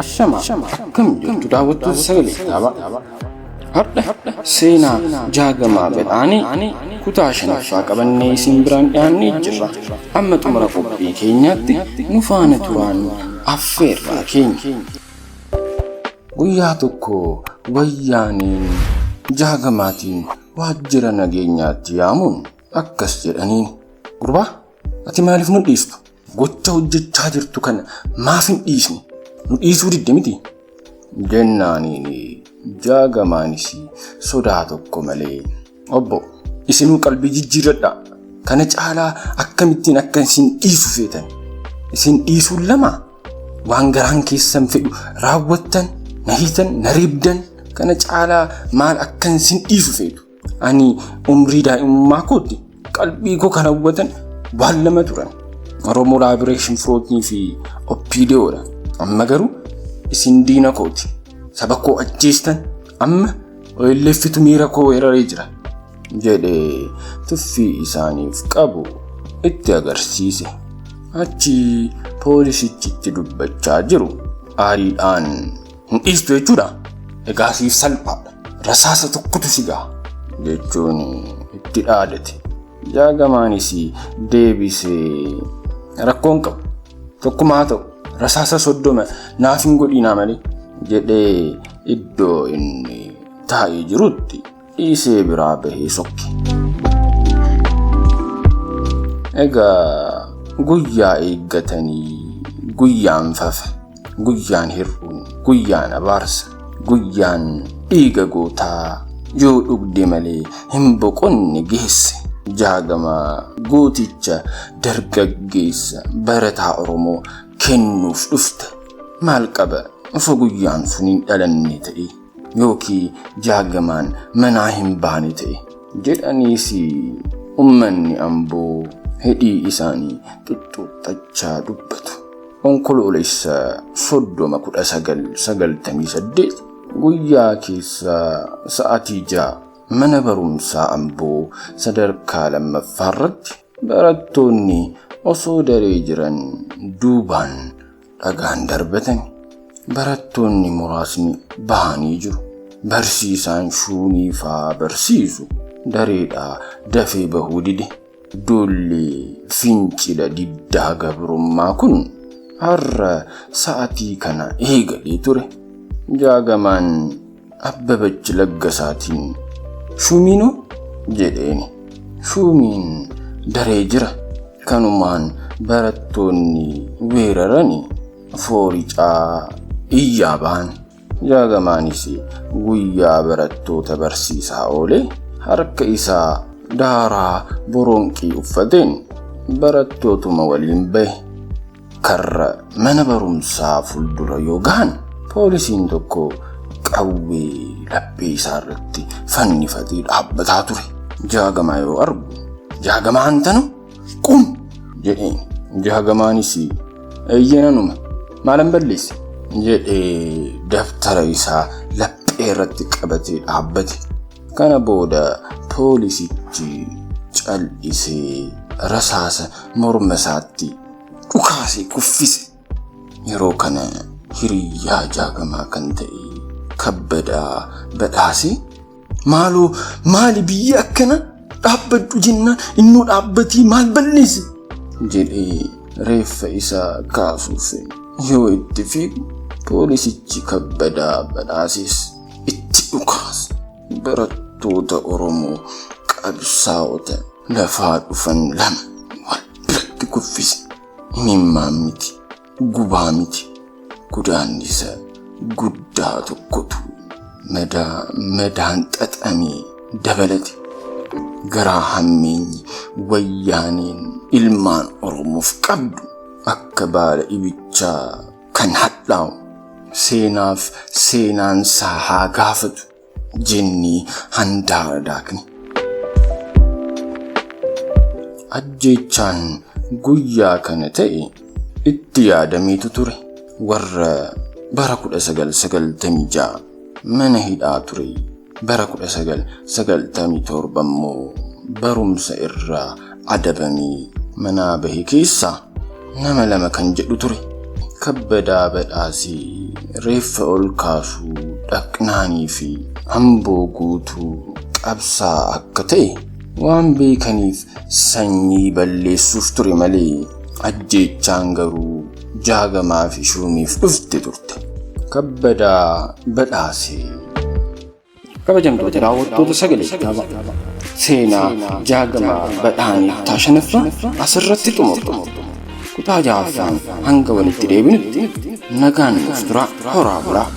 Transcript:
Ashama kam jirtu daawwattoota sagalee kitaabaa. Har'a seenaa jaagamaa bedhaanii kutaa shanaffaa qabannee isin biraan dhiyaannee jirra. Amma xumura qophii keenyaatti nu faana turaan affeerraa keenya. Guyyaa tokko wayyaaniin jaagamaatiin waajjira nageenyaatti yaamuun akkas jedhaniin, gurbaa ati maaliif nu dhiistu? Gocha hojjechaa jirtu kana maaf hin dhiisne? Nu dhiisuu didde miti jennaaniin jaagamaanis sodaa tokko malee, obbo isinuu qalbii jijjiirradha. Kana caalaa akkamittiin akka isin dhiisu feetan? Isin dhiisuun lama waan garaan keessan fedhu raawwattan, na hiitan, na reebdan. Kana caalaa maal akka isin dhiisu feetu? Ani umrii daa'imummaa kootti qalbii koo kan hawwatan waan lama turan, Oromoo Liberation Frontii fi OPDO'dha. Amma garuu isin diina kooti. Saba koo ajjeestan, amma OLFtu miira koo weeraree jira jedhee tuffii isaaniif qabu itti agarsiise. Achi poolisichitti dubbachaa jiru aariidhaan, hin dhiistu jechuudha? Egaa siif salphaadha, rasaasa tokkotu si gaha jechuun itti dhaadate. Jaagamaanis deebisee, rakkoon qabu tokkumaa ta'u rasaasa 30 naaf hin godhinaa malee jedhee iddoo inni taa'ee jirutti dhiisee biraa bahee sokke. Egaa guyyaa eeggatanii guyyaan fafa, guyyaan hir'uun, guyyaan abaarsa, guyyaan dhiiga gootaa yoo dhugde malee hin boqonne geesse. Jaagamaa gooticha dargaggeessa barataa Oromoo kennuuf dhufte maal qaba osoo guyyaan sun hin dhalanne ta'e yookiin jaagamaan manaa hin baane ta'e jedhaniis uummanni Amboo hidhii isaanii xuxxuxachaa dubbatu. Onkoloolessa 1998 guyyaa keessa sa'aatii 6 mana barumsaa Amboo sadarkaa lammaffaarratti barattoonni osoo daree jiran duubaan dhagaan darbatan. Barattoonni muraasni bahanii jiru. Barsiisaan shuunii faa barsiisu dareedhaa dafee bahuu dide. Duulli fincila diddaa gabrummaa kun har'a sa'aatii kana eegalee ture. Jaagamaan Abbabach Laggasaatiin, "Shumiinoo?" jedheeni. Shumiin daree jira. Kanumaan barattoonni weeraranii fooricaa iyyaa ba'an. Jaagamaanis guyyaa barattoota barsiisaa oolee harka isaa daaraa boronqii uffateen barattootuma waliin bahe. Karra mana barumsaa fuuldura yoo gahan poolisiin tokko qawwee laphee isaa irratti fannifatee dhaabbataa ture. Jaagamaa yoo argu, "Jaagamaan tanu qum!" jedheen. Jaagamaanis, "Eeyyananuma maalan balleesse?" jedhee daftara isaa laphee irratti qabatee dhaabbate. Kana booda poolisichi cal'isee rasaasa morma isaatti dhukaasee kuffise. Yeroo kana hiriyyaa Jaagamaa kan ta'e Kabbadaa Badhaasee, "Maaloo maali biyya akkana dhaabbadhu jennaan innuu dhaabbatii maal balleesse?" jedhee reeffa isaa kaasuuf yoo itti fiigu poolisichi Kabbadaa Badhaasees itti dhukaase. Barattoota Oromoo qabsaa'ota lafaa dhufan lama wal biratti kuffise. Imimmaan miti, gubaa miti, godaannisa guddaa tokkotu madaan xaxamee dabalate. Garaa hammeenyi wayyaaniin ilmaan Oromoof qabdu akka baala ibichaa kan hadhaa'u. Seenaaf seenaansaa haa gaafatu jennee handaara daakne. Ajjeechaan guyyaa kana ta'e itti yaadameetu ture. Warra bara 1996 mana hidhaa ture, bara 1997 immoo barumsa irraa adabamee manaa bahe keessaa nama lama kan jedhu ture. Kabbadaa Badhaasee reef ol kaasuu dhaqnaanii fi hamboo guutuu qabsaa akka ta'e waan beekaniif sanyii balleessuuf ture malee ajjeechaan garuu jaagamaa fi shuumiif dhufte turte. Kabbadaa Badhaasee. Kabajamtoota daawwattoota Sagalee Kitaabaa. Seenaa Jaagamaa Badhaanii shanaffaa asirratti xumurra. Kutaa 6ffaan hanga walitti deebinutti nagaan nuuf turaa horaa bulaa.